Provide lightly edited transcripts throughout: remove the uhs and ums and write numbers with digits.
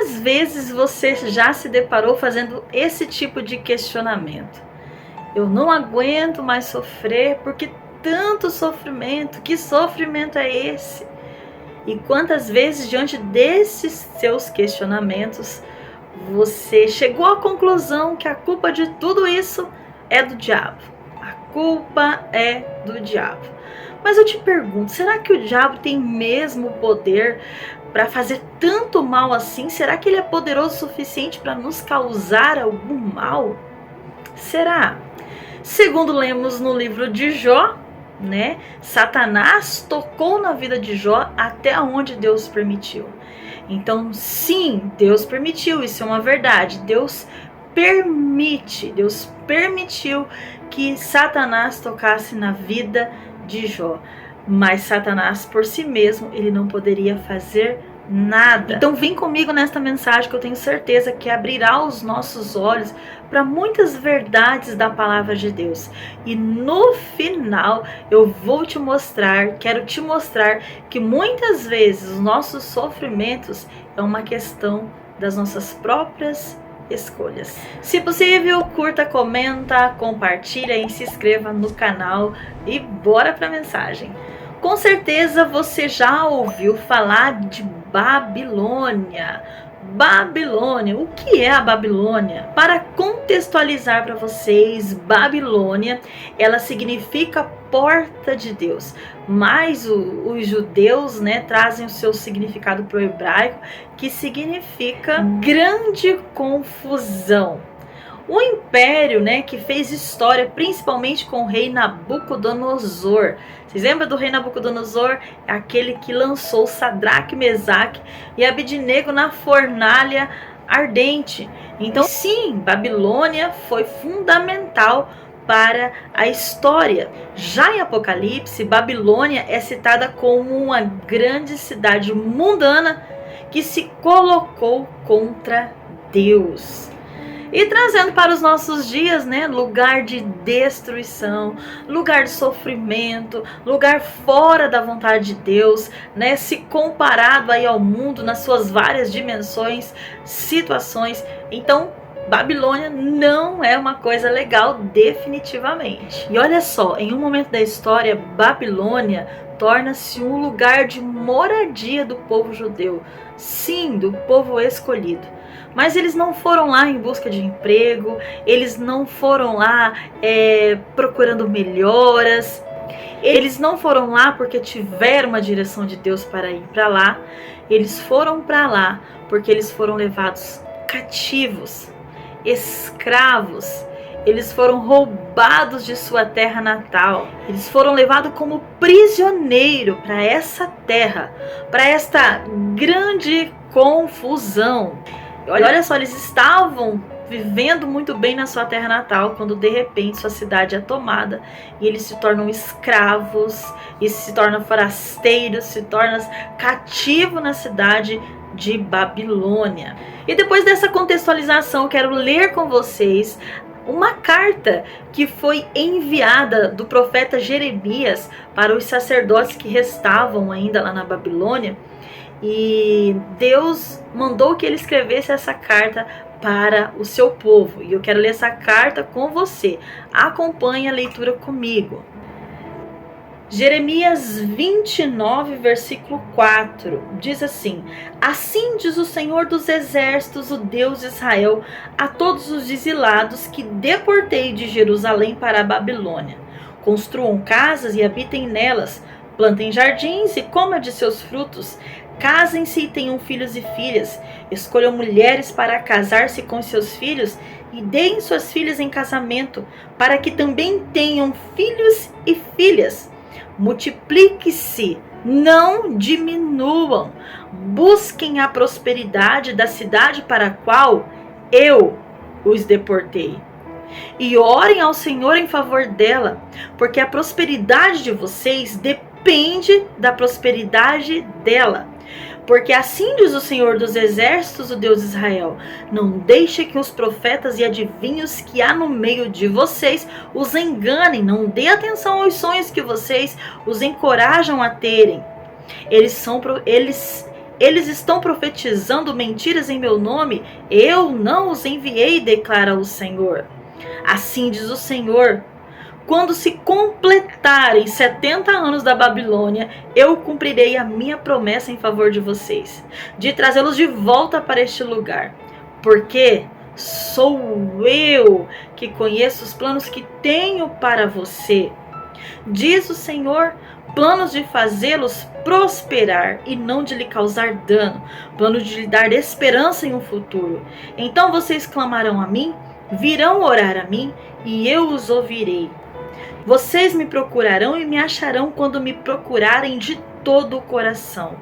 Quantas vezes você já se deparou fazendo esse tipo de questionamento? Eu não aguento mais sofrer, porque tanto sofrimento, que sofrimento é esse? E quantas vezes, diante desses seus questionamentos, você chegou à conclusão que a culpa de tudo isso é do diabo? A culpa é do diabo. Mas eu te pergunto, será que o diabo tem mesmo poder para fazer tanto mal assim? Será que ele é poderoso o suficiente para nos causar algum mal? Será? Segundo lemos no livro de Jó, Satanás tocou na vida de Jó até onde Deus permitiu. Então, sim, Deus permitiu, isso é uma verdade. Deus permitiu que Satanás tocasse na vida de Jó. Mas Satanás por si mesmo, ele não poderia fazer nada. Então vem comigo nesta mensagem que eu tenho certeza que abrirá os nossos olhos para muitas verdades da palavra de Deus. E no final eu quero te mostrar que muitas vezes os nossos sofrimentos é uma questão das nossas próprias escolhas. Se possível, curta, comenta, compartilha e se inscreva no canal e bora para a mensagem. Com certeza você já ouviu falar de Babilônia. Babilônia, o que é a Babilônia? Para contextualizar para vocês, Babilônia, ela significa porta de Deus. Mas os judeus, trazem o seu significado para o hebraico, que significa grande confusão. O império, que fez história, principalmente com o rei Nabucodonosor. Vocês lembram do rei Nabucodonosor? É aquele que lançou Sadraque, Mesaque e Abednego na fornalha ardente. Então, sim, Babilônia foi fundamental para a história. Já em Apocalipse, Babilônia é citada como uma grande cidade mundana que se colocou contra Deus. E trazendo para os nossos dias, lugar de destruição, lugar de sofrimento, lugar fora da vontade de Deus, se comparado aí ao mundo nas suas várias dimensões, situações. Então, Babilônia não é uma coisa legal definitivamente. E olha só, em um momento da história, Babilônia torna-se um lugar de moradia do povo judeu. Sim, do povo escolhido. Mas eles não foram lá em busca de emprego, eles não foram lá procurando melhoras, eles não foram lá porque tiveram uma direção de Deus para ir para lá. Eles foram para lá porque eles foram levados cativos, escravos. Eles foram roubados de sua terra natal. Eles foram levados como prisioneiro para essa terra, para esta grande confusão. Olha só, eles estavam vivendo muito bem na sua terra natal, quando de repente sua cidade é tomada e eles se tornam escravos, e se tornam forasteiros, se tornam cativos na cidade de Babilônia. E depois dessa contextualização, quero ler com vocês uma carta que foi enviada do profeta Jeremias para os sacerdotes que restavam ainda lá na Babilônia. E Deus mandou que ele escrevesse essa carta para o seu povo. E eu quero ler essa carta com você. Acompanhe a leitura comigo. Jeremias 29, versículo 4, diz assim: Assim diz o Senhor dos Exércitos, o Deus de Israel, a todos os exilados que deportei de Jerusalém para a Babilônia. Construam casas e habitem nelas, plantem jardins e comam de seus frutos. Casem-se e tenham filhos e filhas. Escolham mulheres para casar-se com seus filhos e deem suas filhas em casamento, para que também tenham filhos e filhas. Multiplique-se, não diminuam. Busquem a prosperidade da cidade para a qual eu os deportei. E orem ao Senhor em favor dela, porque a prosperidade de vocês depende da prosperidade dela. Porque assim diz o Senhor dos Exércitos, o Deus de Israel: não deixe que os profetas e adivinhos que há no meio de vocês os enganem, não dê atenção aos sonhos que vocês os encorajam a terem. Eles Eles estão profetizando mentiras em meu nome. Eu não os enviei, declara o Senhor. Assim diz o Senhor: quando se completarem 70 anos da Babilônia, eu cumprirei a minha promessa em favor de vocês, de trazê-los de volta para este lugar. Porque sou eu que conheço os planos que tenho para você, diz o Senhor, planos de fazê-los prosperar e não de lhe causar dano, planos de lhe dar esperança em um futuro. Então vocês clamarão a mim, virão orar a mim e eu os ouvirei. Vocês me procurarão e me acharão quando me procurarem de todo o coração.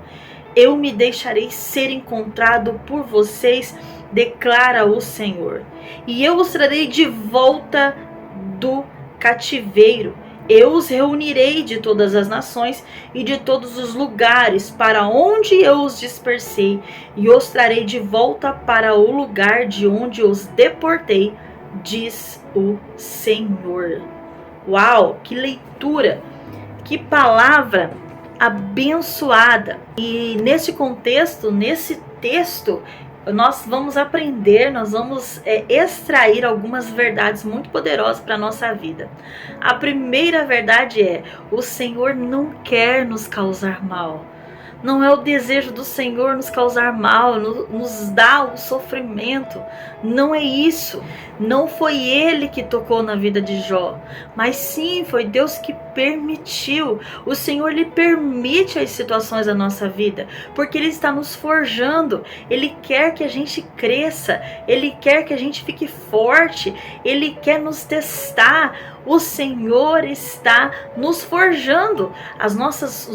Eu me deixarei ser encontrado por vocês, declara o Senhor. E eu os trarei de volta do cativeiro. Eu os reunirei de todas as nações e de todos os lugares para onde eu os dispersei, e os trarei de volta para o lugar de onde os deportei, diz o Senhor. Uau, que leitura, que palavra abençoada. E nesse contexto, nesse texto, nós vamos aprender, nós vamos extrair algumas verdades muito poderosas para a nossa vida. A primeira verdade é: o Senhor não quer nos causar mal. Não é o desejo do Senhor nos causar mal, nos dar o sofrimento. Não é isso. Não foi Ele que tocou na vida de Jó, mas sim foi Deus que permitiu. O Senhor lhe permite as situações da nossa vida, porque Ele está nos forjando. Ele quer que a gente cresça, Ele quer que a gente fique forte, Ele quer nos testar. O Senhor está nos forjando. Os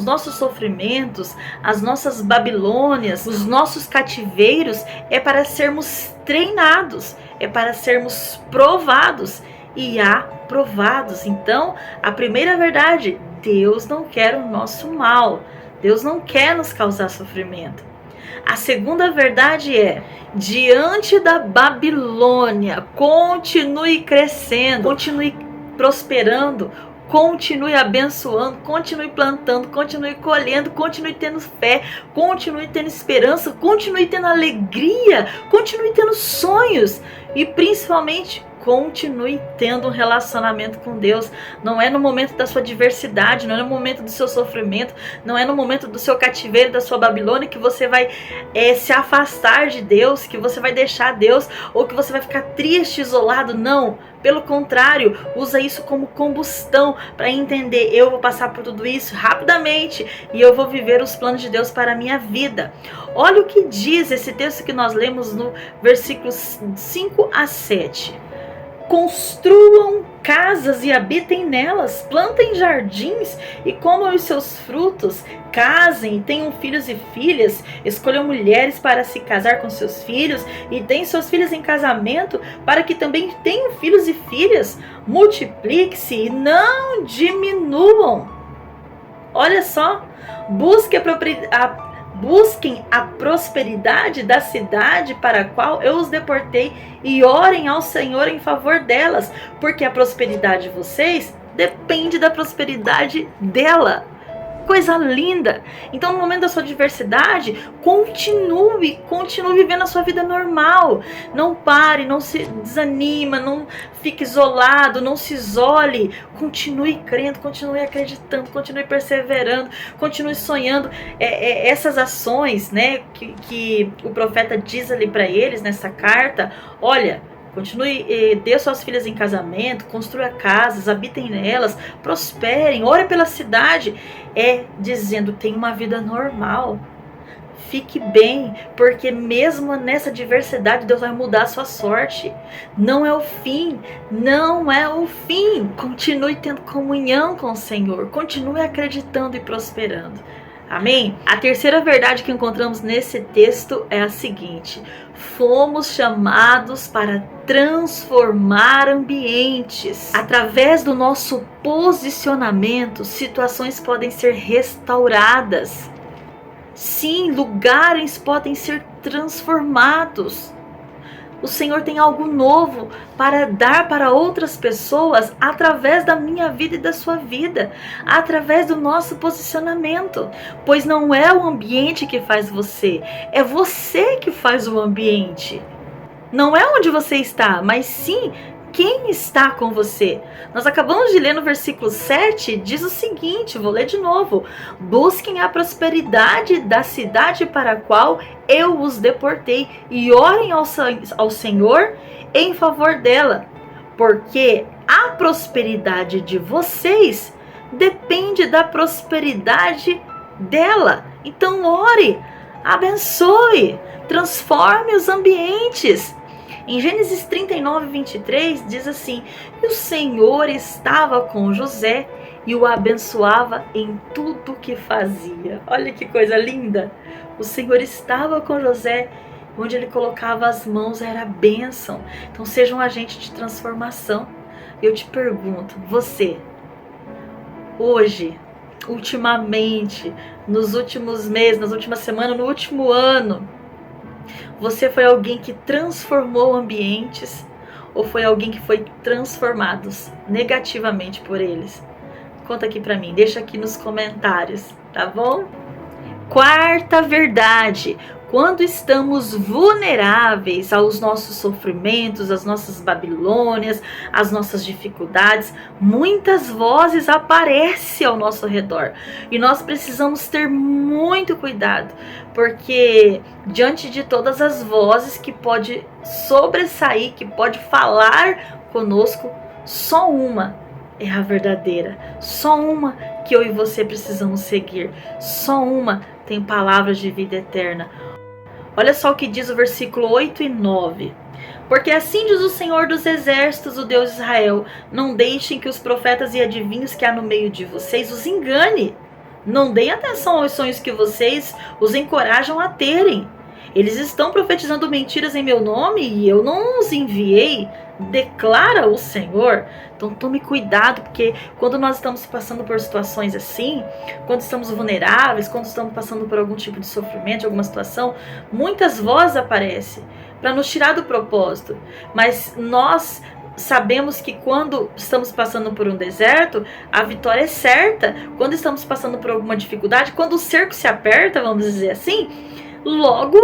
nossos sofrimentos, as nossas Babilônias, os nossos cativeiros é para sermos treinados, é para sermos provados e aprovados. Então, a primeira verdade: Deus não quer o nosso mal. Deus não quer nos causar sofrimento. A segunda verdade é: diante da Babilônia, continue crescendo, continue prosperando, continue abençoando, continue plantando, continue colhendo, continue tendo fé, continue tendo esperança, continue tendo alegria, continue tendo sonhos e principalmente continue tendo um relacionamento com Deus. Não é no momento da sua adversidade, não é no momento do seu sofrimento, não é no momento do seu cativeiro, da sua Babilônia, que você vai se afastar de Deus, que você vai deixar Deus, ou que você vai ficar triste, isolado. Não, pelo contrário, usa isso como combustão para entender: eu vou passar por tudo isso rapidamente e eu vou viver os planos de Deus para a minha vida. Olha o que diz esse texto que nós lemos no versículos 5 a 7. Construam casas e habitem nelas, plantem jardins e comam os seus frutos, casem e tenham filhos e filhas, escolham mulheres para se casar com seus filhos e deem suas filhas em casamento para que também tenham filhos e filhas, multiplique-se e não diminuam. Olha só, busquem a prosperidade da cidade para a qual eu os deportei e orem ao Senhor em favor delas, porque a prosperidade de vocês depende da prosperidade dela. Coisa linda! Então, no momento da sua adversidade, continue vivendo a sua vida normal. Não pare, não se desanima, não fique isolado, não se isole. Continue crendo, continue acreditando, continue perseverando, continue sonhando. Essas ações, né, que o profeta diz ali para eles nessa carta: olha, continue, dê suas filhas em casamento, construa casas, habitem nelas, prosperem, ore pela cidade. Dizendo: tenha uma vida normal, fique bem, porque mesmo nessa diversidade Deus vai mudar a sua sorte. Não é o fim, não é o fim. Continue tendo comunhão com o Senhor, continue acreditando e prosperando. Amém? A terceira verdade que encontramos nesse texto é a seguinte: fomos chamados para transformar ambientes. Através do nosso posicionamento, situações podem ser restauradas. Sim, lugares podem ser transformados. O Senhor tem algo novo para dar para outras pessoas através da minha vida e da sua vida, através do nosso posicionamento. Pois não é o ambiente que faz você, é você que faz o ambiente. Não é onde você está, mas sim quem está com você. Nós acabamos de ler no versículo 7, diz o seguinte, vou ler de novo. Busquem a prosperidade da cidade para a qual eu os deportei e orem ao Senhor em favor dela, porque a prosperidade de vocês depende da prosperidade dela. Então ore, abençoe, transforme os ambientes. Em Gênesis 39, 23, diz assim: e o Senhor estava com José e o abençoava em tudo que fazia. Olha que coisa linda! O Senhor estava com José, onde ele colocava as mãos era bênção. Então seja um agente de transformação. Eu te pergunto, você, hoje, ultimamente, nos últimos meses, nas últimas semanas, no último ano, você foi alguém que transformou ambientes ou foi alguém que foi transformado negativamente por eles? Conta aqui pra mim, deixa aqui nos comentários, tá bom? Quarta verdade: quando estamos vulneráveis aos nossos sofrimentos, às nossas Babilônias, às nossas dificuldades, muitas vozes aparecem ao nosso redor. E nós precisamos ter muito cuidado, porque diante de todas as vozes que pode sobressair, que pode falar conosco, só uma é a verdadeira. Só uma que eu e você precisamos seguir. Só uma tem palavras de vida eterna. Olha só o que diz o versículo 8 e 9. Porque assim diz o Senhor dos Exércitos, o Deus de Israel: não deixem que os profetas e adivinhos que há no meio de vocês os engane. Não deem atenção aos sonhos que vocês os encorajam a terem. Eles estão profetizando mentiras em meu nome e eu não os enviei, declara o Senhor. Então tome cuidado, porque quando nós estamos passando por situações assim, quando estamos vulneráveis, quando estamos passando por algum tipo de sofrimento, alguma situação, muitas vozes aparecem para nos tirar do propósito. Mas nós sabemos que quando estamos passando por um deserto, a vitória é certa. Quando estamos passando por alguma dificuldade, quando o cerco se aperta, vamos dizer assim, logo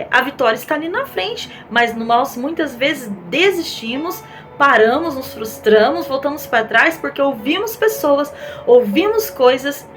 a vitória está ali na frente. Mas nós muitas vezes desistimos, paramos, nos frustramos, voltamos para trás porque ouvimos pessoas, ouvimos coisas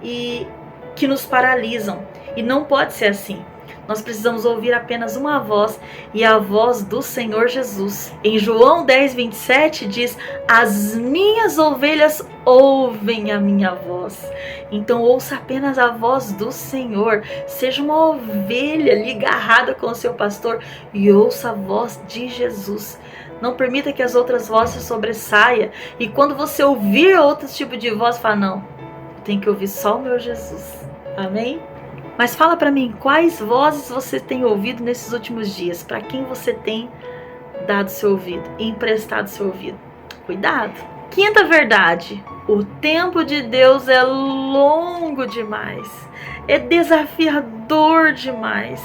e que nos paralisam. E não pode ser assim. Nós precisamos ouvir apenas uma voz, e a voz do Senhor Jesus. Em João 10, 27 diz: as minhas ovelhas ouvem a minha voz. Então ouça apenas a voz do Senhor. Seja uma ovelha ligarrada com o seu pastor e ouça a voz de Jesus. Não permita que as outras vozes sobressaiam. E quando você ouvir outro tipo de voz, fala: não, tem que ouvir só o meu Jesus. Amém? Mas fala pra mim, quais vozes você tem ouvido nesses últimos dias? Para quem você tem dado seu ouvido, emprestado seu ouvido? Cuidado. Quinta verdade: o tempo de Deus é longo demais. É desafiador demais.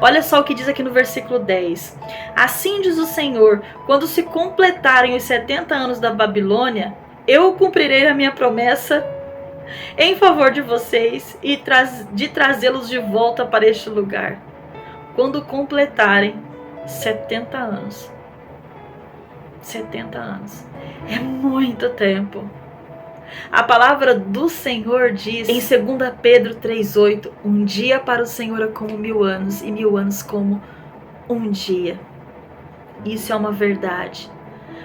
Olha só o que diz aqui no versículo 10. Assim diz o Senhor: quando se completarem os 70 anos da Babilônia, eu cumprirei a minha promessa em favor de vocês e de trazê-los de volta para este lugar. Quando completarem 70 anos. 70 anos. É muito tempo. A palavra do Senhor diz em 2 Pedro 3,8: um dia para o Senhor é como 1000 anos, e 1000 anos como um dia. Isso é uma verdade.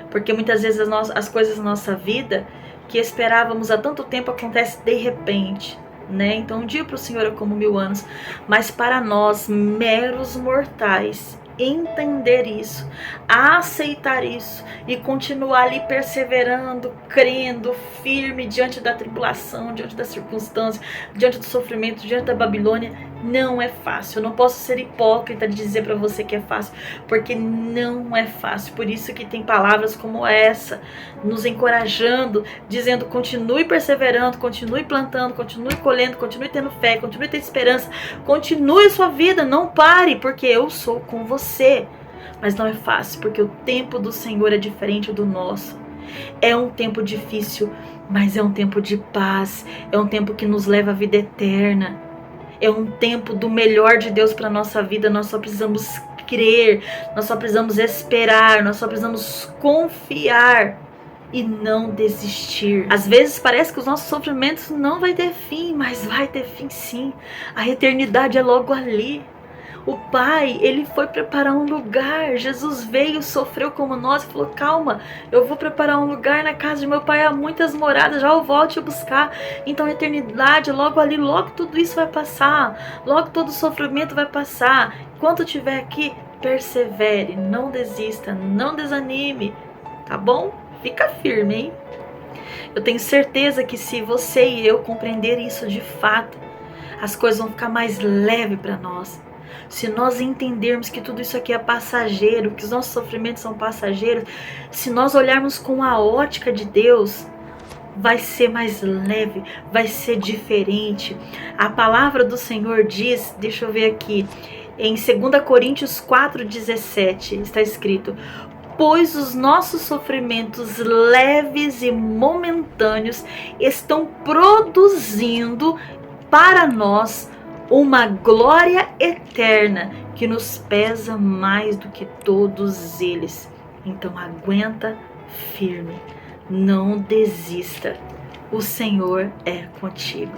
Porque muitas vezes as coisas na nossa vida que esperávamos há tanto tempo acontece de repente, né? Então um dia para o Senhor é como 1000 anos, mas para nós, meros mortais, entender isso, aceitar isso e continuar ali perseverando, crendo, firme diante da tribulação, diante das circunstâncias, diante do sofrimento, diante da Babilônia, não é fácil. Eu não posso ser hipócrita de dizer para você que é fácil, porque não é fácil. Por isso que tem palavras como essa, nos encorajando, dizendo: continue perseverando, continue plantando, continue colhendo, continue tendo fé, continue tendo esperança, continue sua vida, não pare, porque eu sou com você. Mas não é fácil, porque o tempo do Senhor é diferente do nosso. É um tempo difícil, mas é um tempo de paz. É um tempo que nos leva à vida eterna. É um tempo do melhor de Deus para a nossa vida. Nós só precisamos crer, nós só precisamos esperar, nós só precisamos confiar e não desistir. Às vezes parece que os nossos sofrimentos não vai ter fim, mas vai ter fim sim. A eternidade é logo ali. O Pai, Ele foi preparar um lugar. Jesus veio, sofreu como nós e falou: calma, eu vou preparar um lugar na casa de meu Pai, há muitas moradas, já eu volto te buscar. Então a eternidade, logo ali, logo tudo isso vai passar, logo todo o sofrimento vai passar. Enquanto estiver aqui, persevere, não desista, não desanime, tá bom? Fica firme, hein? Eu tenho certeza que se você e eu compreender isso de fato, as coisas vão ficar mais leves para nós. Se nós entendermos que tudo isso aqui é passageiro, que os nossos sofrimentos são passageiros, se nós olharmos com a ótica de Deus, vai ser mais leve, vai ser diferente. A palavra do Senhor diz, deixa eu ver aqui, em 2 Coríntios 4,17, está escrito: pois os nossos sofrimentos leves e momentâneos estão produzindo para nós uma glória eterna que nos pesa mais do que todos eles. Então aguenta firme, não desista, o Senhor é contigo.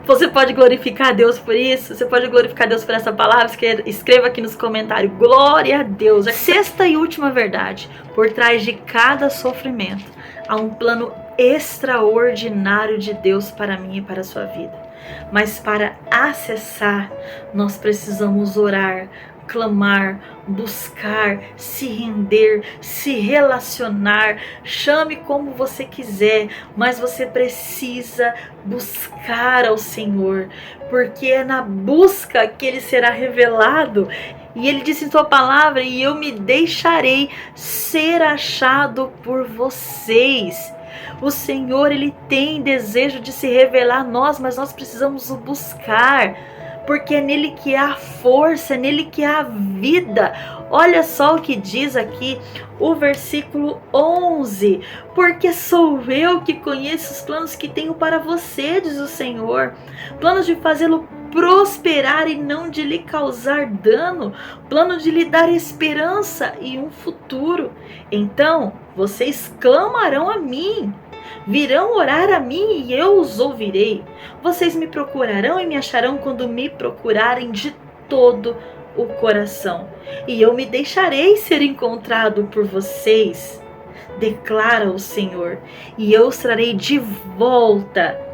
Você pode glorificar a Deus por isso? Você pode glorificar a Deus por essa palavra? Escreva aqui nos comentários: glória a Deus. A sexta e última verdade: por trás de cada sofrimento há um plano extraordinário de Deus para mim e para a sua vida. Mas para acessar, nós precisamos orar, clamar, buscar, se render, se relacionar, chame como você quiser, mas você precisa buscar ao Senhor, porque é na busca que Ele será revelado. E Ele disse em sua palavra: e eu me deixarei ser achado por vocês. O Senhor, Ele tem desejo de se revelar a nós, mas nós precisamos o buscar, porque é nele que há força, é nele que há vida. Olha só o que diz aqui o versículo 11: porque sou eu que conheço os planos que tenho para você, diz o Senhor, planos de fazê-lo prosperar e não de lhe causar dano, plano de lhe dar esperança e um futuro. Então vocês clamarão a mim, virão orar a mim e eu os ouvirei. Vocês me procurarão e me acharão quando me procurarem de todo o coração. E eu me deixarei ser encontrado por vocês, declara o Senhor, e eu os trarei de volta.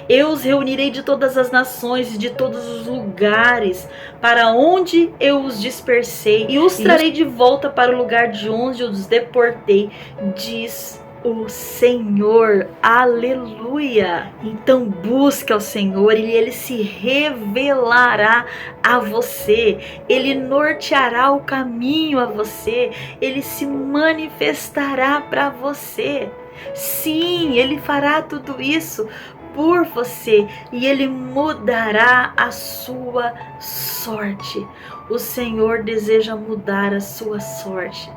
Eu os reunirei de todas as nações e de todos os lugares para onde eu os dispersei, e os trarei de volta para o lugar de onde eu os deportei, diz o Senhor. Aleluia! Então busca o Senhor e Ele se revelará a você, Ele norteará o caminho a você, Ele se manifestará para você. Sim, Ele fará tudo isso por você e Ele mudará a sua sorte. O Senhor deseja mudar a sua sorte.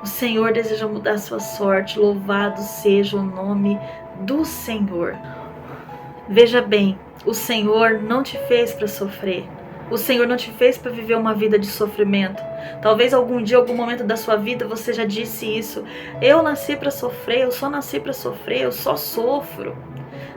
O Senhor deseja mudar a sua sorte. Louvado seja o nome do Senhor. Veja bem, o Senhor não te fez para sofrer. O Senhor não te fez para viver uma vida de sofrimento. Talvez algum dia, algum momento da sua vida você já disse isso: eu nasci para sofrer, eu só nasci para sofrer, eu só sofro.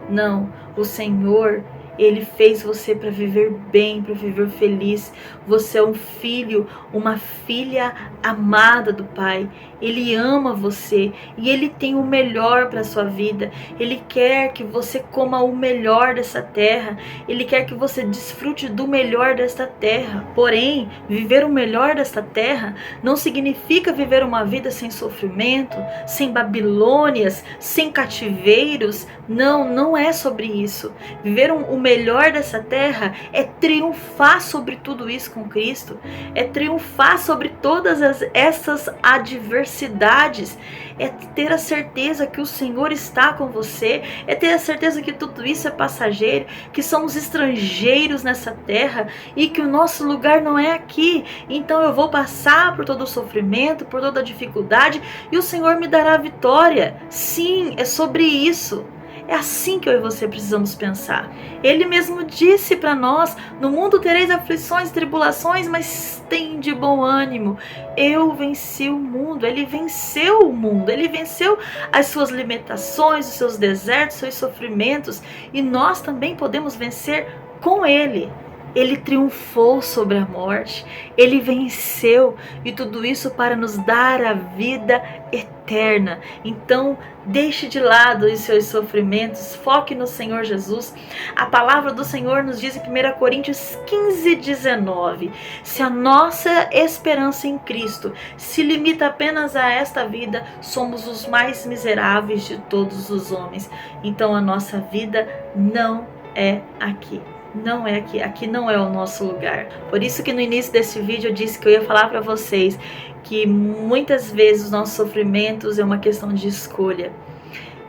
Não, o Senhor, Ele fez você para viver bem, para viver feliz. Você é um filho, uma filha amada do Pai. Ele ama você e Ele tem o melhor para a sua vida. Ele quer que você coma o melhor dessa terra. Ele quer que você desfrute do melhor desta terra. Porém, viver o melhor desta terra não significa viver uma vida sem sofrimento, sem Babilônias, sem cativeiros. Não, não é sobre isso. Viver o melhor dessa terra é triunfar sobre tudo isso com Cristo, é triunfar sobre todas essas adversidades, é ter a certeza que o Senhor está com você, é ter a certeza que tudo isso é passageiro, que somos estrangeiros nessa terra e que o nosso lugar não é aqui. Então eu vou passar por todo o sofrimento, por toda a dificuldade e o Senhor me dará a vitória. Sim, é sobre isso. É assim que eu e você precisamos pensar. Ele mesmo disse para nós: no mundo tereis aflições e tribulações, mas tem de bom ânimo. Eu venci o mundo. Ele venceu o mundo. Ele venceu as suas limitações, os seus desertos, os seus sofrimentos. E nós também podemos vencer com Ele. Ele triunfou sobre a morte, Ele venceu, e tudo isso para nos dar a vida eterna. Então, deixe de lado os seus sofrimentos, foque no Senhor Jesus. A palavra do Senhor nos diz em 1 Coríntios 15:19, se a nossa esperança em Cristo se limita apenas a esta vida, somos os mais miseráveis de todos os homens. Então a nossa vida não é aqui. Não é aqui, aqui não é o nosso lugar. Por isso que no início desse vídeo eu disse que eu ia falar para vocês que muitas vezes os nossos sofrimentos é uma questão de escolha.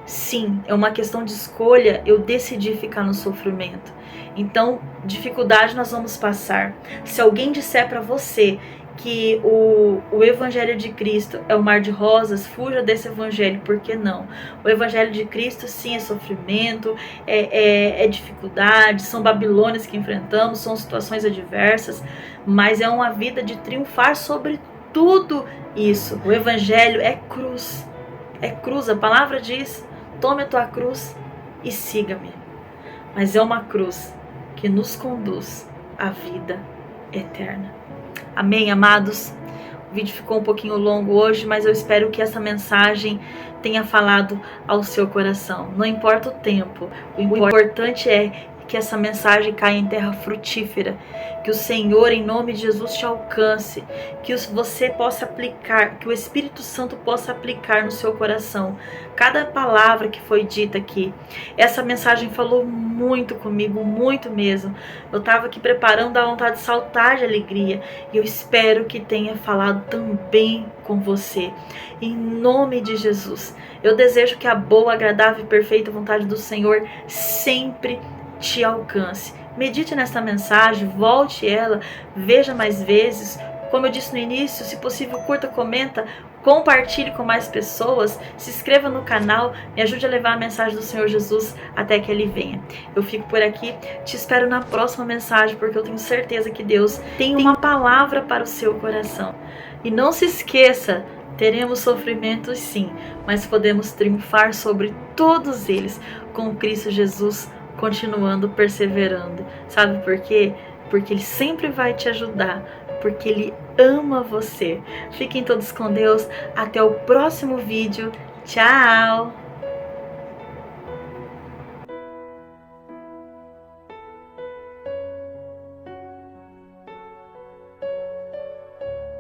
Sim, é uma questão de escolha eu decidi ficar no sofrimento. Então, dificuldade nós vamos passar. Se alguém disser para você que o Evangelho de Cristo é um mar de rosas, fuja desse Evangelho, porque não? O Evangelho de Cristo sim é sofrimento, é dificuldade, são Babilônias que enfrentamos, são situações adversas, mas é uma vida de triunfar sobre tudo isso. O Evangelho é cruz, a palavra diz, tome a tua cruz e siga-me, mas é uma cruz que nos conduz à vida eterna. Amém, amados? O vídeo ficou um pouquinho longo hoje, mas eu espero que essa mensagem tenha falado ao seu coração. Não importa o tempo, o importante é que essa mensagem caia em terra frutífera, que o Senhor, em nome de Jesus, te alcance, que você possa aplicar, que o Espírito Santo possa aplicar no seu coração cada palavra que foi dita aqui. Essa mensagem falou muito comigo, muito mesmo. Eu estava aqui preparando, dá vontade de saltar de alegria, e eu espero que tenha falado também com você. Em nome de Jesus, eu desejo que a boa, agradável e perfeita vontade do Senhor sempre te alcance. Medite nesta mensagem, volte ela, veja mais vezes. Como eu disse no início, se possível, curta, comenta, compartilhe com mais pessoas, se inscreva no canal, me ajude a levar a mensagem do Senhor Jesus até que Ele venha. Eu fico por aqui, te espero na próxima mensagem, porque eu tenho certeza que Deus tem uma palavra para o seu coração. E não se esqueça, teremos sofrimentos sim, mas podemos triunfar sobre todos eles com Cristo Jesus, continuando, perseverando. Sabe por quê? Porque Ele sempre vai te ajudar, porque Ele ama você. Fiquem todos com Deus. Até o próximo vídeo. Tchau!